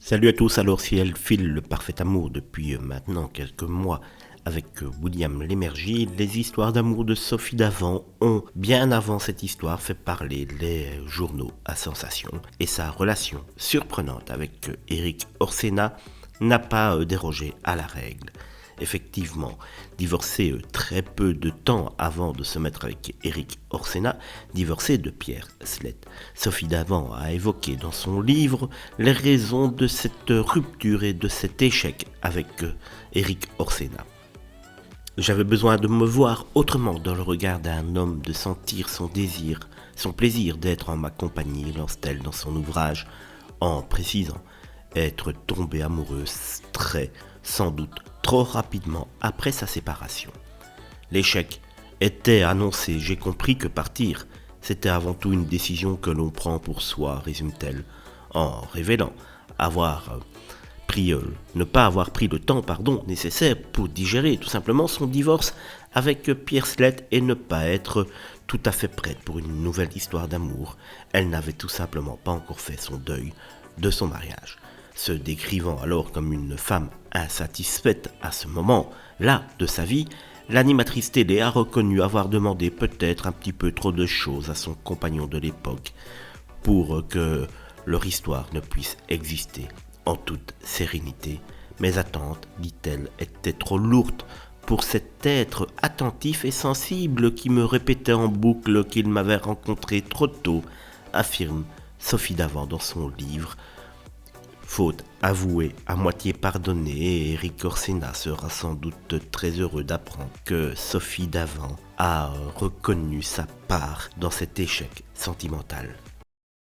Salut à tous, alors si elle file le parfait amour depuis maintenant quelques mois avec William Lémergie, les histoires d'amour de Sophie Davant ont, bien avant cette histoire, fait parler les journaux à sensation. Et sa relation surprenante avec Éric Orsena n'a pas dérogé à la règle. Effectivement, divorcé très peu de temps avant de se mettre avec Éric Orsena, divorcé de Pierre Slett. Sophie Davant a évoqué dans son livre les raisons de cette rupture et de cet échec avec Éric Orsena. J'avais besoin de me voir autrement dans le regard d'un homme, de sentir son désir, son plaisir d'être en ma compagnie, lance-t-elle dans son ouvrage, en précisant être tombée amoureuse sans doute trop rapidement après sa séparation. L'échec était annoncé, j'ai compris que partir, c'était avant tout une décision que l'on prend pour soi, résume-t-elle, en révélant ne pas avoir pris le temps nécessaire pour digérer tout simplement son divorce avec Pierre Slett et ne pas être tout à fait prête pour une nouvelle histoire d'amour. Elle n'avait tout simplement pas encore fait son deuil de son mariage. Se décrivant alors comme une femme insatisfaite à ce moment-là de sa vie, l'animatrice télé a reconnu avoir demandé peut-être un petit peu trop de choses à son compagnon de l'époque pour que leur histoire ne puisse exister en toute sérénité. Mes attentes, dit-elle, étaient trop lourdes pour cet être attentif et sensible qui me répétait en boucle qu'il m'avait rencontré trop tôt, affirme Sophie Davant dans son livre. Faute avouée, à moitié pardonnée, Éric Orsena sera sans doute très heureux d'apprendre que Sophie Davant a reconnu sa part dans cet échec sentimental.